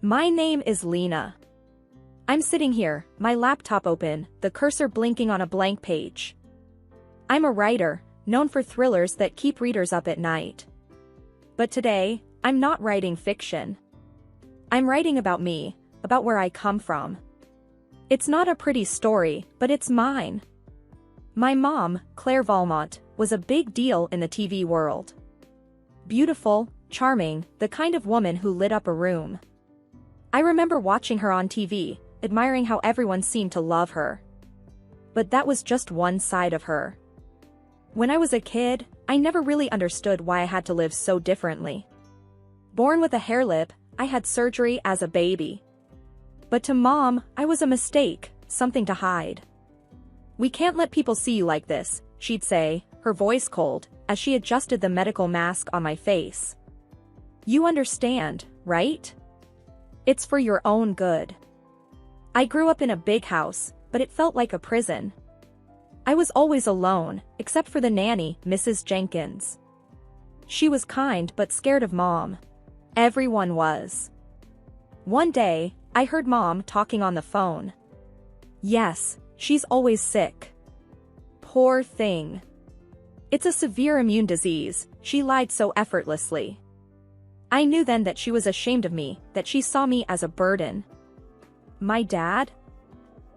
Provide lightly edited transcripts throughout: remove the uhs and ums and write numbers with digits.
My name is Lena. I'm sitting here, my laptop open, the cursor blinking on a blank page. I'm a writer, known for thrillers that keep readers up at night. But today, I'm not writing fiction. I'm writing about me, about where I come from. It's not a pretty story, but it's mine. My mom, Claire Valmont, was a big deal in the TV world. Beautiful, charming, the kind of woman who lit up a room. I remember watching her on TV, admiring how everyone seemed to love her. But that was just one side of her. When I was a kid, I never really understood why I had to live so differently. Born with a hair lip, I had surgery as a baby. But to Mom, I was a mistake, something to hide. "We can't let people see you like this," she'd say, her voice cold, as she adjusted the medical mask on my face. "You understand, right? It's for your own good." I grew up in a big house, but it felt like a prison. I was always alone, except for the nanny, Mrs. Jenkins. She was kind but scared of Mom. Everyone was. One day, I heard Mom talking on the phone. "Yes, she's always sick. Poor thing. It's a severe immune disease," she lied so effortlessly. I knew then that she was ashamed of me, that she saw me as a burden. My dad?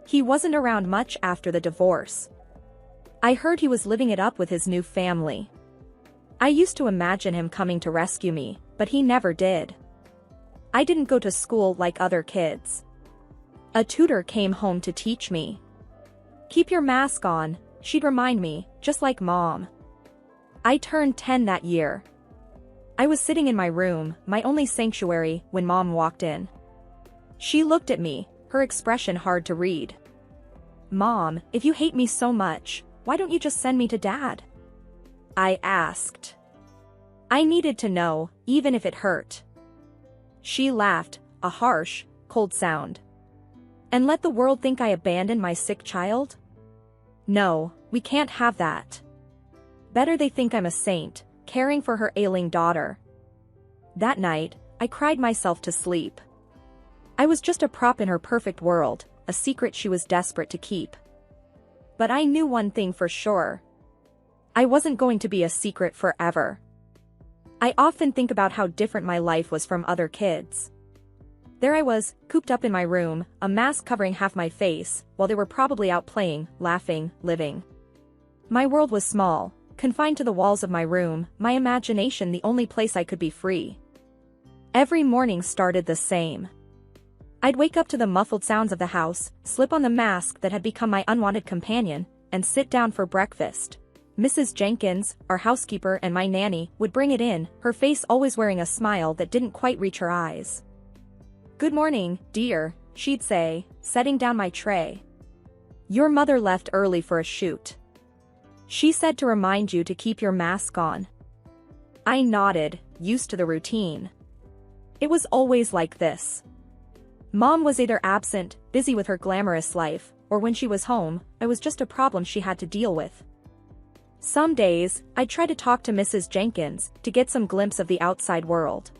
He wasn't around much after the divorce. I heard he was living it up with his new family. I used to imagine him coming to rescue me, but he never did. I didn't go to school like other kids. A tutor came home to teach me. "Keep your mask on," she'd remind me, just like Mom. I turned 10 that year. I was sitting in my room, my only sanctuary, when Mom walked in. She looked at me, her expression hard to read. "Mom, if you hate me so much, why don't you just send me to Dad?" I asked. I needed to know, even if it hurt. She laughed, a harsh, cold sound. "And let the world think I abandoned my sick child? No, we can't have that. Better they think I'm a saint, caring for her ailing daughter." That night, I cried myself to sleep. I was just a prop in her perfect world, a secret she was desperate to keep. But I knew one thing for sure. I wasn't going to be a secret forever. I often think about how different my life was from other kids. There I was, cooped up in my room, a mask covering half my face, while they were probably out playing, laughing, living. My world was small, confined to the walls of my room, my imagination the only place I could be free. Every morning started the same. I'd wake up to the muffled sounds of the house, slip on the mask that had become my unwanted companion, and sit down for breakfast. Mrs. Jenkins, our housekeeper and my nanny, would bring it in, her face always wearing a smile that didn't quite reach her eyes. "Good morning, dear," she'd say, setting down my tray. "Your mother left early for a shoot. She said to remind you to keep your mask on." I nodded, used to the routine. It was always like this. Mom was either absent, busy with her glamorous life, or when she was home, I was just a problem she had to deal with. Some days, I'd try to talk to Mrs. Jenkins, to get some glimpse of the outside world.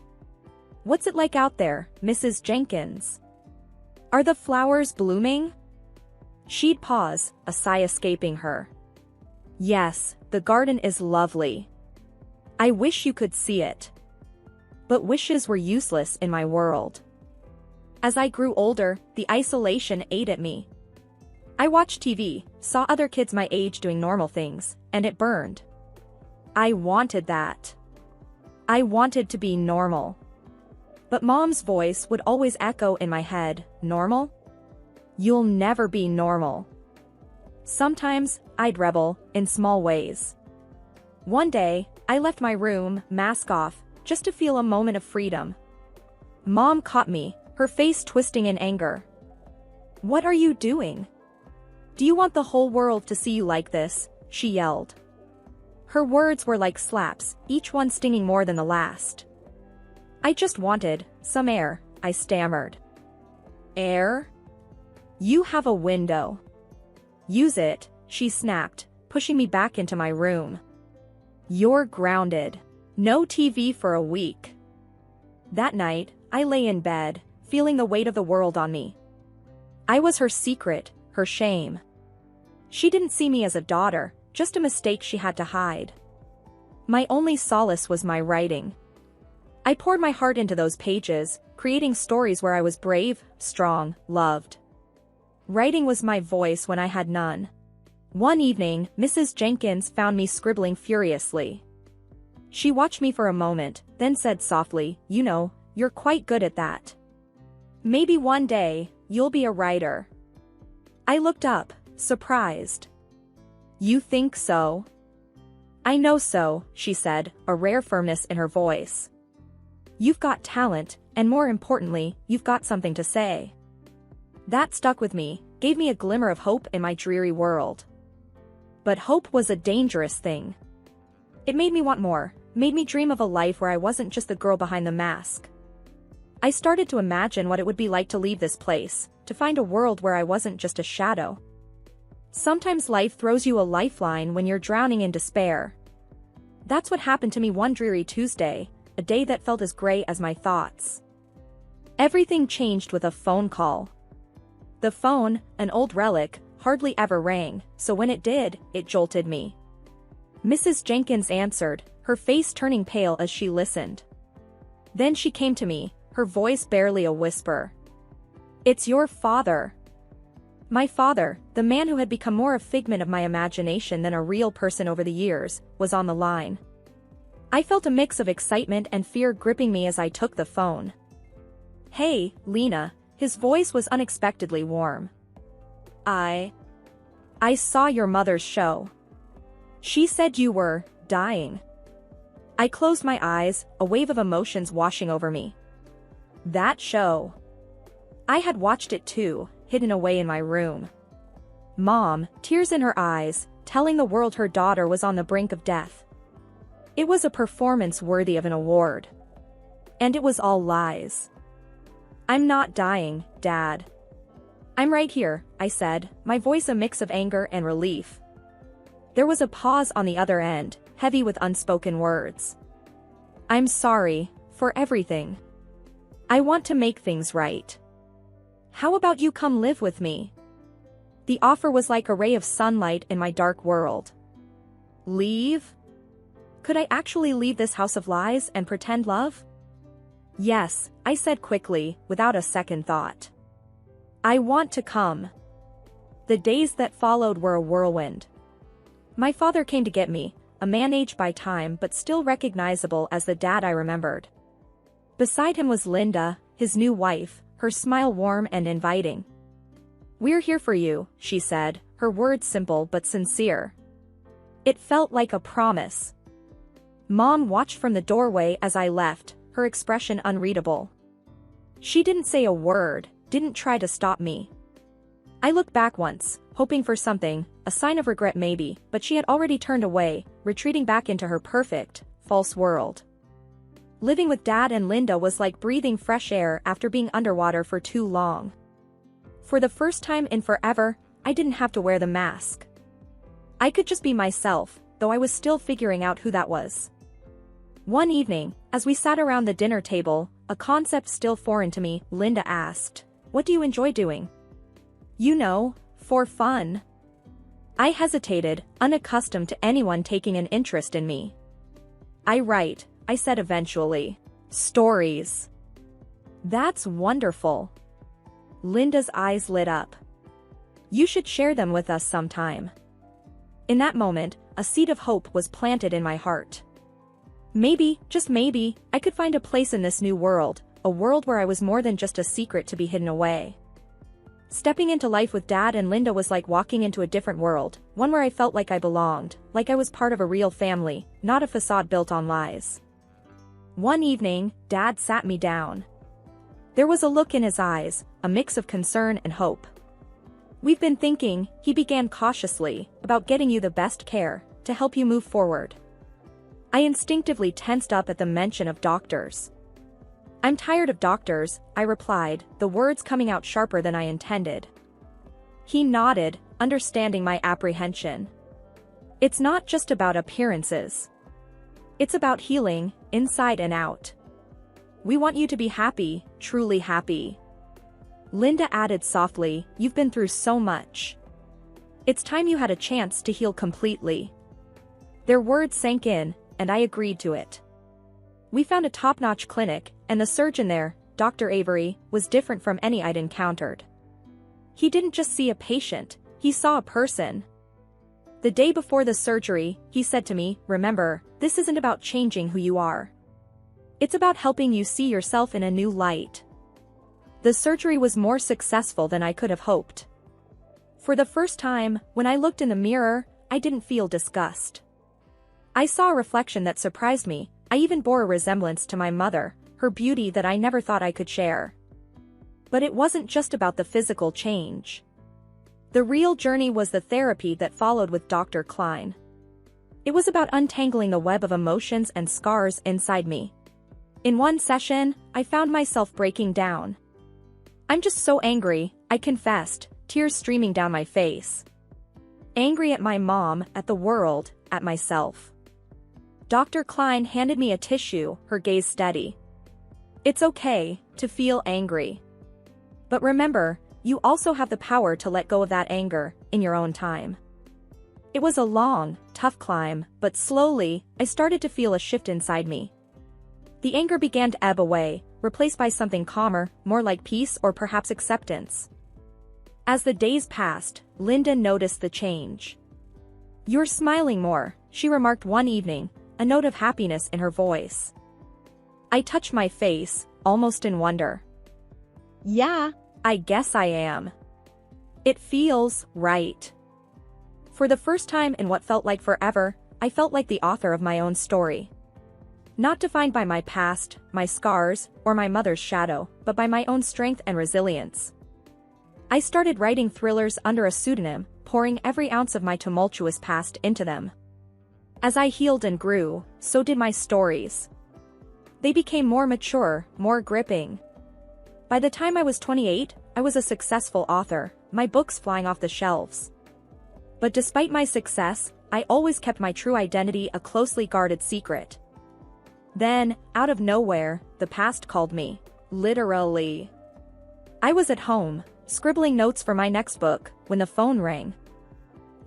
"What's it like out there, Mrs. Jenkins? Are the flowers blooming?" She'd pause, a sigh escaping her. "Yes, the garden is lovely. I wish you could see it." But wishes were useless in my world. As I grew older, the isolation ate at me. I watched TV, saw other kids my age doing normal things, and it burned. I wanted that. I wanted to be normal. But Mom's voice would always echo in my head, "Normal? You'll never be normal." Sometimes, I'd rebel, in small ways. One day, I left my room, mask off, just to feel a moment of freedom. Mom caught me, her face twisting in anger. "What are you doing? Do you want the whole world to see you like this?" she yelled. Her words were like slaps, each one stinging more than the last. "I just wanted some air," I stammered. "Air? You have a window. Use it," she snapped, pushing me back into my room. "You're grounded. No TV for a week." That night, I lay in bed, feeling the weight of the world on me. I was her secret, her shame. She didn't see me as a daughter, just a mistake she had to hide. My only solace was my writing. I poured my heart into those pages, creating stories where I was brave, strong, loved. Writing was my voice when I had none. One evening, Mrs. Jenkins found me scribbling furiously. She watched me for a moment, then said softly, "You know, you're quite good at that. Maybe one day, you'll be a writer." I looked up, surprised. "You think so?" "I know so," she said, a rare firmness in her voice. "You've got talent, and more importantly, you've got something to say." That stuck with me, gave me a glimmer of hope in my dreary world. But hope was a dangerous thing. It made me want more, made me dream of a life where I wasn't just the girl behind the mask. I started to imagine what it would be like to leave this place, to find a world where I wasn't just a shadow. Sometimes life throws you a lifeline when you're drowning in despair. That's what happened to me one dreary Tuesday, a day that felt as gray as my thoughts. Everything changed with a phone call. The phone, an old relic, hardly ever rang, so when it did, it jolted me. Mrs. Jenkins answered, her face turning pale as she listened. Then she came to me, her voice barely a whisper. "It's your father." My father, the man who had become more a figment of my imagination than a real person over the years, was on the line. I felt a mix of excitement and fear gripping me as I took the phone. "Hey, Lena," his voice was unexpectedly warm. I saw your mother's show. She said you were dying." I closed my eyes, a wave of emotions washing over me. That show. I had watched it too, hidden away in my room. Mom, tears in her eyes, telling the world her daughter was on the brink of death. It was a performance worthy of an award. And it was all lies. "I'm not dying, Dad." "I'm right here," I said, my voice a mix of anger and relief. There was a pause on the other end, heavy with unspoken words. "I'm sorry, for everything. I want to make things right. How about you come live with me?" The offer was like a ray of sunlight in my dark world. Leave? Could I actually leave this house of lies and pretend love? "Yes," I said quickly, without a second thought. "I want to come." The days that followed were a whirlwind. My father came to get me, a man aged by time but still recognizable as the dad I remembered. Beside him was Linda, his new wife, her smile warm and inviting. "We're here for you," she said, her words simple but sincere. It felt like a promise. Mom watched from the doorway as I left, her expression unreadable. She didn't say a word, didn't try to stop me. I looked back once, hoping for something, a sign of regret maybe, but she had already turned away, retreating back into her perfect, false world. Living with Dad and Linda was like breathing fresh air after being underwater for too long. For the first time in forever, I didn't have to wear the mask. I could just be myself, though I was still figuring out who that was. One evening, as we sat around the dinner table, a concept still foreign to me, Linda asked, "What do you enjoy doing?" "You know, for fun." I hesitated, unaccustomed to anyone taking an interest in me. "I write," I said eventually. "Stories." "That's wonderful." Linda's eyes lit up. "You should share them with us sometime." In that moment, a seed of hope was planted in my heart. Maybe, just maybe, I could find a place in this new world, a world where I was more than just a secret to be hidden away. Stepping into life with Dad and Linda was like walking into a different world, one where I felt like I belonged, like I was part of a real family, not a facade built on lies. One evening, Dad sat me down. There was a look in his eyes, a mix of concern and hope. "We've been thinking," he began cautiously, "about getting you the best care, to help you move forward." I instinctively tensed up at the mention of doctors. "I'm tired of doctors," I replied, the words coming out sharper than I intended. He nodded, understanding my apprehension. "It's not just about appearances. It's about healing, inside and out. We want you to be happy, truly happy." Linda added softly, "You've been through so much. It's time you had a chance to heal completely." Their words sank in, and I agreed to it. We found a top-notch clinic, and the surgeon there, Dr. Avery, was different from any I'd encountered. He didn't just see a patient, he saw a person. The day before the surgery, he said to me, "Remember, this isn't about changing who you are. It's about helping you see yourself in a new light." The surgery was more successful than I could have hoped. For the first time, when I looked in the mirror, I didn't feel disgust. I saw a reflection that surprised me. I even bore a resemblance to my mother, her beauty that I never thought I could share. But it wasn't just about the physical change. The real journey was the therapy that followed with Dr. Klein. It was about untangling the web of emotions and scars inside me. In one session, I found myself breaking down. "I'm just so angry," I confessed, tears streaming down my face. Angry at my mom, at the world, at myself. Dr. Klein handed me a tissue, her gaze steady. "It's okay to feel angry. But remember, you also have the power to let go of that anger, in your own time." It was a long, tough climb, but slowly, I started to feel a shift inside me. The anger began to ebb away, replaced by something calmer, more like peace or perhaps acceptance. As the days passed, Linda noticed the change. "You're smiling more," she remarked one evening, a note of happiness in her voice. I touched my face, almost in wonder. "Yeah, I guess I am. It feels right." For the first time in what felt like forever, I felt like the author of my own story. Not defined by my past, my scars, or my mother's shadow, but by my own strength and resilience. I started writing thrillers under a pseudonym, pouring every ounce of my tumultuous past into them. As I healed and grew, so did my stories. They became more mature, more gripping. By the time I was 28, I was a successful author, my books flying off the shelves. But despite my success, I always kept my true identity a closely guarded secret. Then, out of nowhere, the past called me. Literally. I was at home, scribbling notes for my next book, when the phone rang.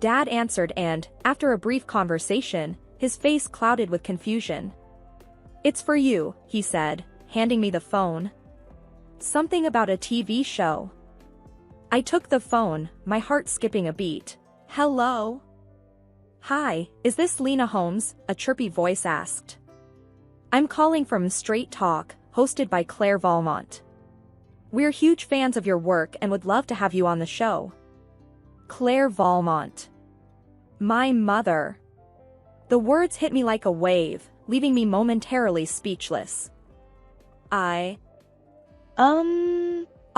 Dad answered and, after a brief conversation, his face clouded with confusion. "It's for you," he said, handing me the phone. "Something about a TV show." I took the phone, my heart skipping a beat. "Hello?" "Hi, is this Lena Holmes?" a chirpy voice asked. "I'm calling from Straight Talk, hosted by Claire Valmont. We're huge fans of your work and would love to have you on the show." Claire Valmont. My mother. The words hit me like a wave, leaving me momentarily speechless. I'll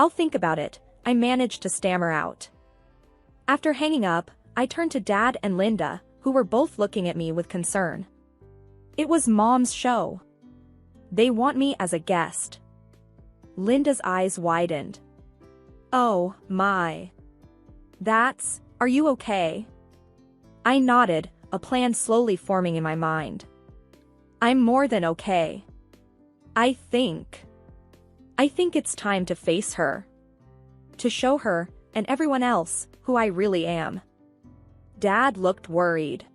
think about it," I managed to stammer out. After hanging up, I turned to Dad and Linda, who were both looking at me with concern. It was Mom's show. "They want me as a guest." Linda's eyes widened. "Oh, my. Are you okay?" I nodded, a plan slowly forming in my mind. "I'm more than okay. I think it's time to face her. To show her, and everyone else, who I really am." Dad looked worried.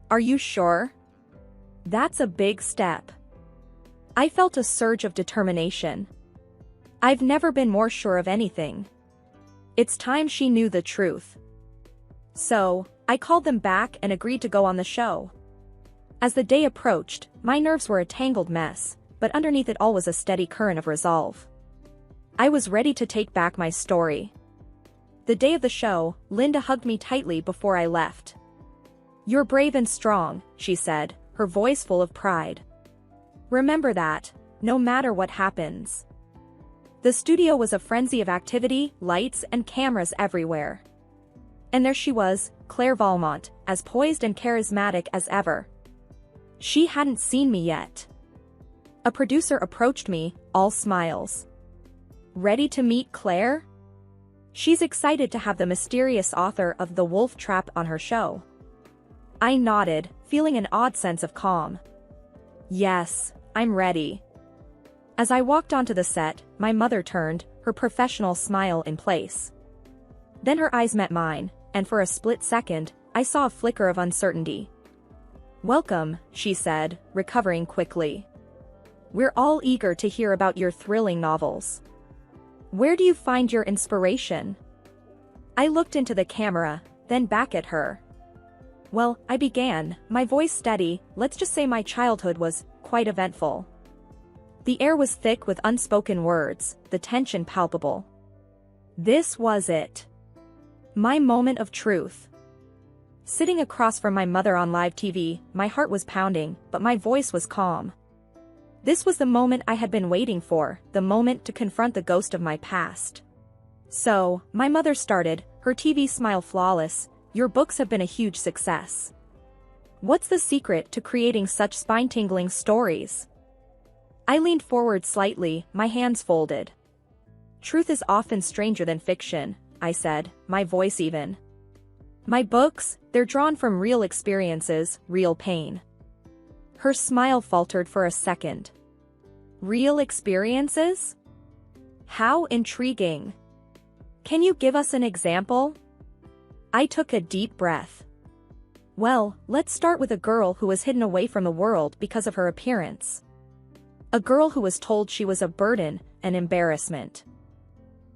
"Are you sure? That's a big step." I felt a surge of determination. I've never been more sure of anything. It's time she knew the truth. So, I called them back and agreed to go on the show. As the day approached, my nerves were a tangled mess, but underneath it all was a steady current of resolve. I was ready to take back my story. The day of the show, Linda hugged me tightly before I left. "You're brave and strong," she said, her voice full of pride. "Remember that, no matter what happens." The studio was a frenzy of activity, lights, and cameras everywhere. And there she was, Claire Valmont, as poised and charismatic as ever. She hadn't seen me yet. A producer approached me, all smiles. "Ready to meet Claire? She's excited to have the mysterious author of The Wolf Trap on her show." I nodded, feeling an odd sense of calm. "Yes, I'm ready." As I walked onto the set, my mother turned, her professional smile in place. Then her eyes met mine, and for a split second, I saw a flicker of uncertainty. "Welcome," she said, recovering quickly. "We're all eager to hear about your thrilling novels. Where do you find your inspiration?" I looked into the camera, then back at her. "Well, I began, my voice steady, let's just say my childhood was quite eventful." The air was thick with unspoken words, the tension palpable. This was it. My moment of truth. Sitting across from my mother on live TV, my heart was pounding, but my voice was calm. This was the moment I had been waiting for, the moment to confront the ghost of my past. "So," my mother started, her TV smile flawless, "your books have been a huge success. What's the secret to creating such spine-tingling stories?" I leaned forward slightly, my hands folded. "Truth is often stranger than fiction," I said, my voice even. "My books, they're drawn from real experiences, real pain." Her smile faltered for a second. "Real experiences? How intriguing. Can you give us an example?" I took a deep breath. "Well, let's start with a girl who was hidden away from the world because of her appearance. A girl who was told she was a burden, an embarrassment."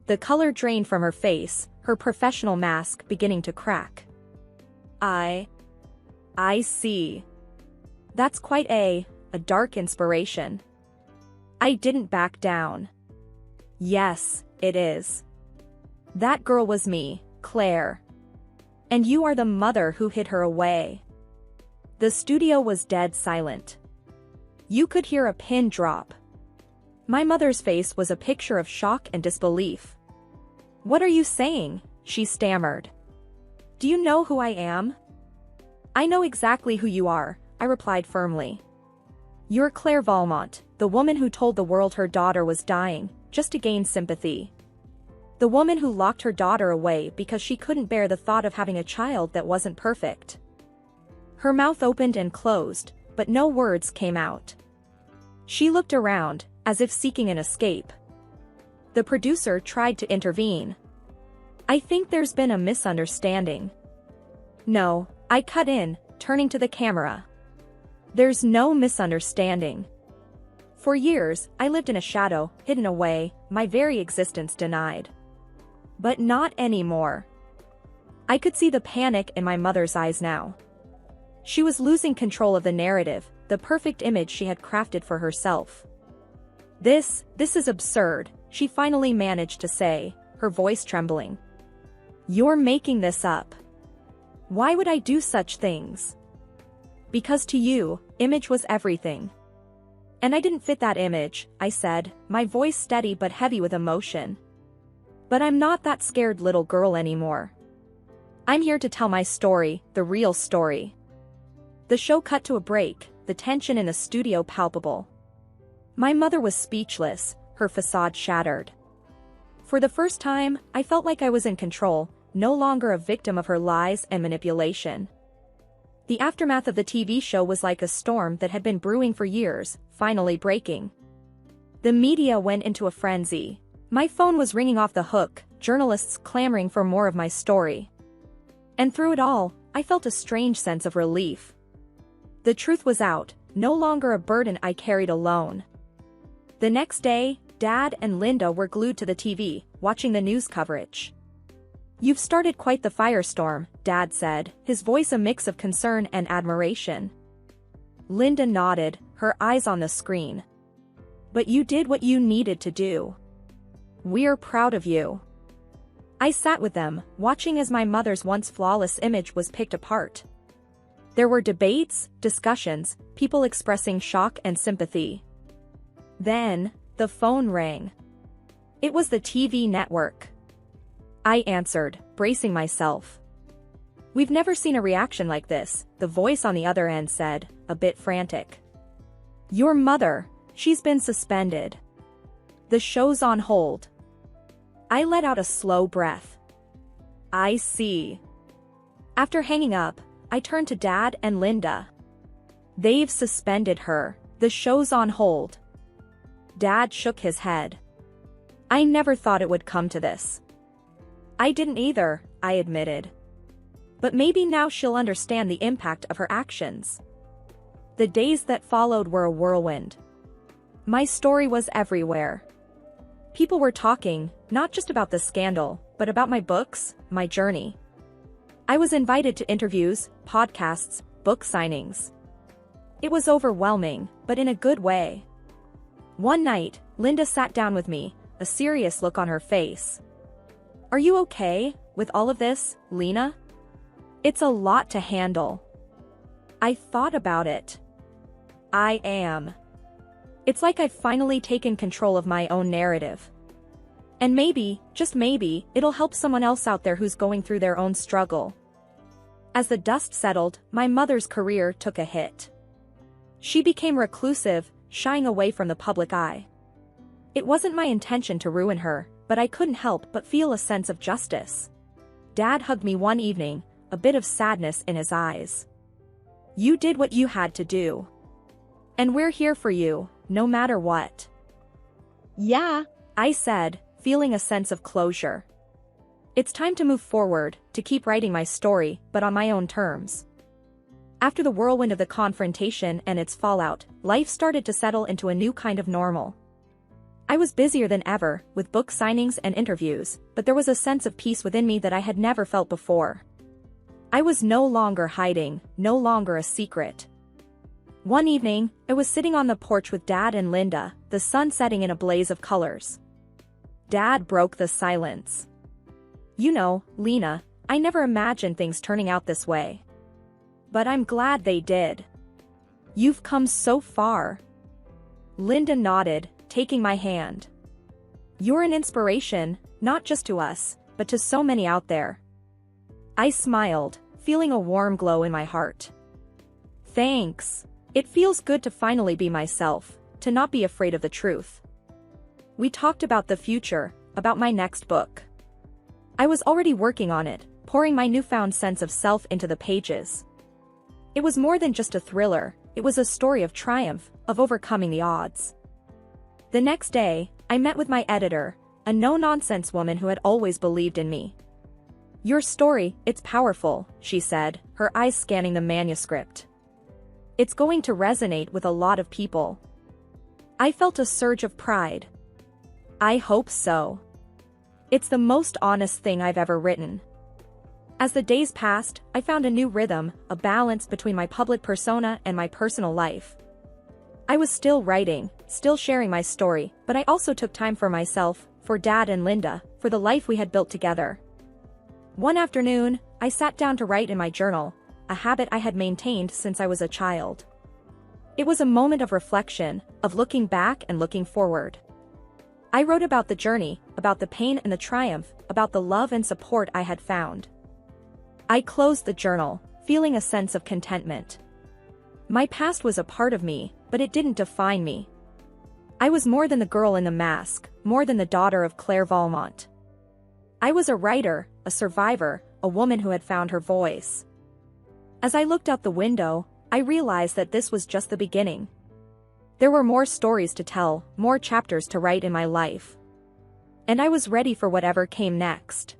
The color drained from her face, her professional mask beginning to crack. I see. That's quite a dark inspiration." I didn't back down. "Yes, it is. That girl was me, Claire. And you are the mother who hid her away." The studio was dead silent. You could hear a pin drop. My mother's face was a picture of shock and disbelief. "What are you saying?" she stammered. "Do you know who I am?" "I know exactly who you are," I replied firmly. "You're Claire Valmont, the woman who told the world her daughter was dying, just to gain sympathy. The woman who locked her daughter away because she couldn't bear the thought of having a child that wasn't perfect." Her mouth opened and closed, but no words came out. She looked around, as if seeking an escape. The producer tried to intervene. "I think there's been a misunderstanding." "No," I cut in, turning to the camera. "There's no misunderstanding. For years, I lived in a shadow, hidden away, my very existence denied. But not anymore." I could see the panic in my mother's eyes now. She was losing control of the narrative, the perfect image she had crafted for herself. This is absurd," she finally managed to say, her voice trembling. "You're making this up. Why would I do such things?" "Because to you, image was everything. And I didn't fit that image," I said, my voice steady but heavy with emotion. "But I'm not that scared little girl anymore. I'm here to tell my story, the real story." The show cut to a break, the tension in the studio palpable. My mother was speechless, her facade shattered. For the first time, I felt like I was in control, no longer a victim of her lies and manipulation. The aftermath of the TV show was like a storm that had been brewing for years, finally breaking. The media went into a frenzy. My phone was ringing off the hook, journalists clamoring for more of my story. And through it all, I felt a strange sense of relief. The truth was out, no longer a burden I carried alone. The next day, Dad and Linda were glued to the TV, watching the news coverage. "You've started quite the firestorm," Dad said, his voice a mix of concern and admiration. Linda nodded, her eyes on the screen. "But you did what you needed to do. We're proud of you." I sat with them, watching as my mother's once flawless image was picked apart. There were debates, discussions, people expressing shock and sympathy. Then, the phone rang. It was the TV network. I answered, bracing myself. "We've never seen a reaction like this," the voice on the other end said, a bit frantic. "Your mother, she's been suspended. The show's on hold." I let out a slow breath. "I see." After hanging up, I turned to Dad and Linda. "They've suspended her. The show's on hold." Dad shook his head. I never thought it would come to this. I didn't either, I admitted. But maybe now she'll understand the impact of her actions. The days that followed were a whirlwind. My story was everywhere. People were talking, not just about the scandal, but about my books, my journey. I was invited to interviews, podcasts, book signings. It was overwhelming, but in a good way. One night, Linda sat down with me, a serious look on her face. "Are you okay with all of this, Lena? It's a lot to handle." I thought about it. I am. It's like I've finally taken control of my own narrative. And maybe, just maybe, it'll help someone else out there who's going through their own struggle. As the dust settled, my mother's career took a hit. She became reclusive, shying away from the public eye. It wasn't my intention to ruin her, but I couldn't help but feel a sense of justice. Dad hugged me one evening, a bit of sadness in his eyes. "You did what you had to do. And we're here for you, no matter what." "Yeah," I said, feeling a sense of closure. It's time to move forward, to keep writing my story, but on my own terms. After the whirlwind of the confrontation and its fallout, life started to settle into a new kind of normal. I was busier than ever, with book signings and interviews, but there was a sense of peace within me that I had never felt before. I was no longer hiding, no longer a secret. One evening, I was sitting on the porch with Dad and Linda, the sun setting in a blaze of colors. Dad broke the silence. "You know, Lena, I never imagined things turning out this way. But I'm glad they did. You've come so far." Linda nodded, taking my hand. "You're an inspiration, not just to us, but to so many out there." I smiled, feeling a warm glow in my heart. "Thanks. It feels good to finally be myself, to not be afraid of the truth." We talked about the future, about my next book. I was already working on it, pouring my newfound sense of self into the pages. It was more than just a thriller, it was a story of triumph, of overcoming the odds. The next day, I met with my editor, a no-nonsense woman who had always believed in me. "Your story, it's powerful," she said, her eyes scanning the manuscript. "It's going to resonate with a lot of people." I felt a surge of pride. I hope so. It's the most honest thing I've ever written. As the days passed, I found a new rhythm, a balance between my public persona and my personal life. I was still writing, still sharing my story, but I also took time for myself, for Dad and Linda, for the life we had built together. One afternoon, I sat down to write in my journal, a habit I had maintained since I was a child. It was a moment of reflection, of looking back and looking forward. I wrote about the journey, about the pain and the triumph, about the love and support I had found. I closed the journal, feeling a sense of contentment. My past was a part of me, but it didn't define me. I was more than the girl in the mask, more than the daughter of Claire Valmont. I was a writer, a survivor, a woman who had found her voice. As I looked out the window, I realized that this was just the beginning. There were more stories to tell, more chapters to write in my life. And I was ready for whatever came next.